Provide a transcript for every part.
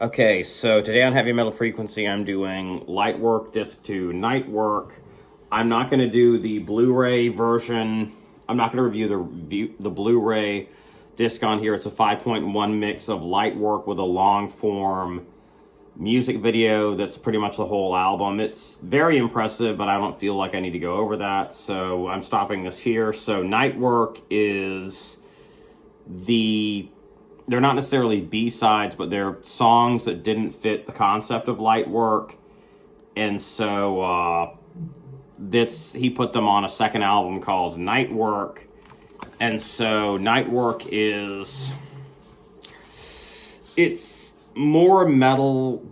Okay, so today on Heavy Metal Frequency, I'm doing Lightwork Disc II Nightwork. I'm not going to do the Blu-ray version. I'm not going to review the Blu-ray disc on here. It's a 5.1 mix of Lightwork with a long-form music video that's pretty much the whole album. It's very impressive, but I don't feel like I need to go over that, so I'm stopping this here. So Nightwork is they're not necessarily B-sides, but they're songs that didn't fit the concept of Lightwork. And so he put them on a second album called Nightwork. And so Nightwork it's more metal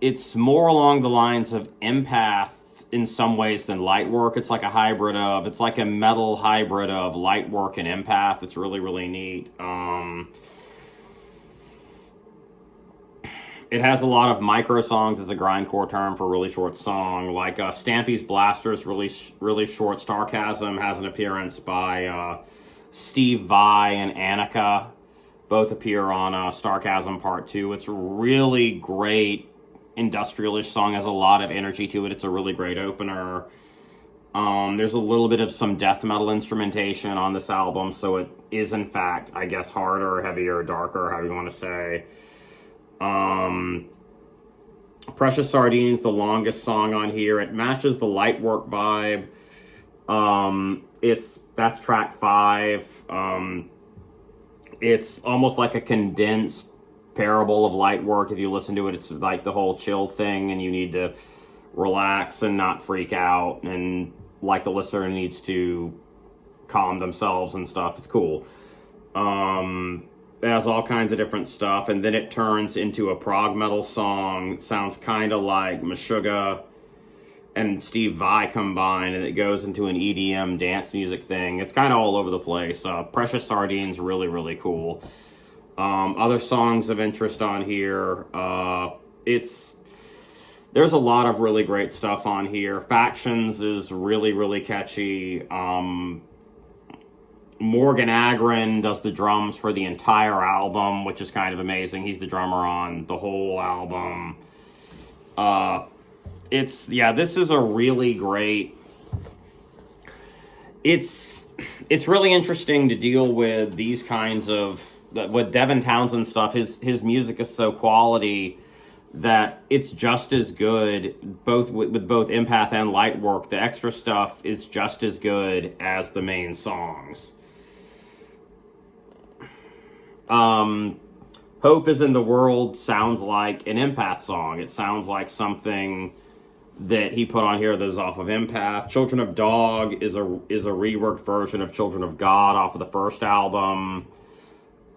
it's more along the lines of Empath in some ways than Lightwork. It's like a metal hybrid of Lightwork and Empath. It's really, really neat. It has a lot of micro songs as a grindcore term for a really short song. Like Stampy's Blaster's really short. Starchasm has an appearance by Steve Vai and Annika. Both appear on Starchasm Part 2. It's a really great industrialish song. Has a lot of energy to it. It's a really great opener. There's a little bit of some death metal instrumentation on this album, so it is in fact, I guess, harder, heavier, darker, however you want to say. Precious Sardines, the longest song on here. It matches the Lightwork vibe. That's track 5. It's almost like a condensed parable of Lightwork. If you listen to it, it's like the whole chill thing, and you need to relax and not freak out, and like the listener needs to calm themselves and stuff. It's cool. It has all kinds of different stuff, and then it turns into a prog metal song. It sounds kind of like Meshuggah and Steve Vai combined, and it goes into an EDM dance music thing. It's kind of all over the place. Precious Sardines, really, really cool. Other songs of interest on here. There's a lot of really great stuff on here. Factions is really, really catchy. Morgan Agron does the drums for the entire album, which is kind of amazing. He's the drummer on the whole album. This is a really great... It's really interesting to deal with these kinds of... With Devin Townsend stuff, his music is so quality that it's just as good, with both Empath and Lightwork. The extra stuff is just as good as the main songs. Hope is in the World sounds like an Empath song. It sounds like something that he put on here that was off of Empath. Children of Dog is a reworked version of Children of God off of the first album.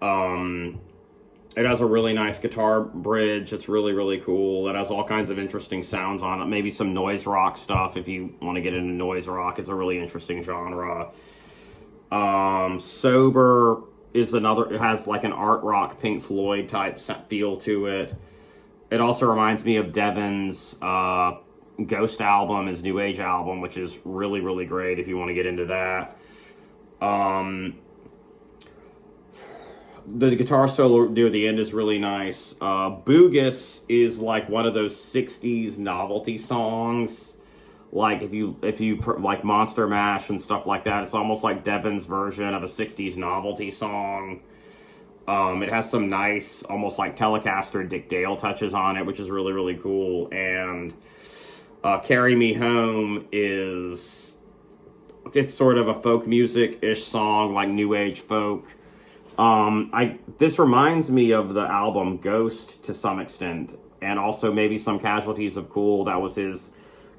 It has a really nice guitar bridge. It's really, really cool. It has all kinds of interesting sounds on it. Maybe some noise rock stuff if you want to get into noise rock. It's a really interesting genre. Sober is another. It has like an art rock Pink Floyd type feel to it. It also reminds me of Devin's Ghost album, his New Age album, which is really, really great if you want to get into that. The guitar solo near the end is really nice. Boogus is like one of those 60s novelty songs. Like if you like Monster Mash and stuff like that, it's almost like Devin's version of a 60s novelty song. It has some nice, almost like Telecaster Dick Dale touches on it, which is really, really cool. And Carry Me Home it's sort of a folk music-ish song, like new age folk. This reminds me of the album Ghost to some extent, and also maybe some Casualties of Cool. That was his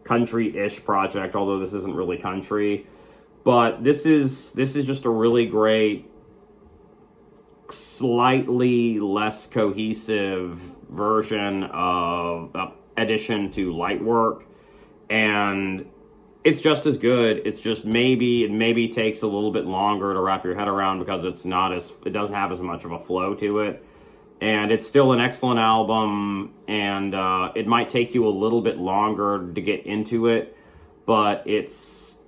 country-ish project, although this isn't really country. But this is just a really great, slightly less cohesive version of addition to Lightwork, and it's just as good. It's just it maybe takes a little bit longer to wrap your head around because it doesn't have as much of a flow to it. And it's still an excellent album, and it might take you a little bit longer to get into it, but it's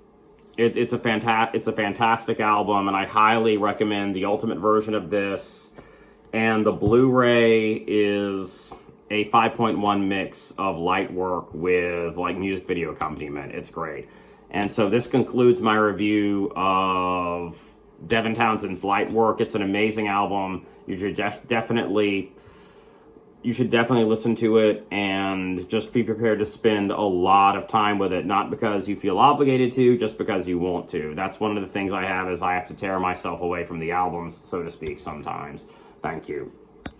a fantastic album, and I highly recommend the ultimate version of this And the Blu-ray is a 5.1 mix of Lightwork with like music video accompaniment. It's great. And so this concludes my review of Devin Townsend's Lightwork. It's an amazing album. You should definitely listen to it, and just be prepared to spend a lot of time with it, not because you feel obligated to, just because you want to. That's one of the things I have, is I have to tear myself away from the albums, so to speak, sometimes. Thank you.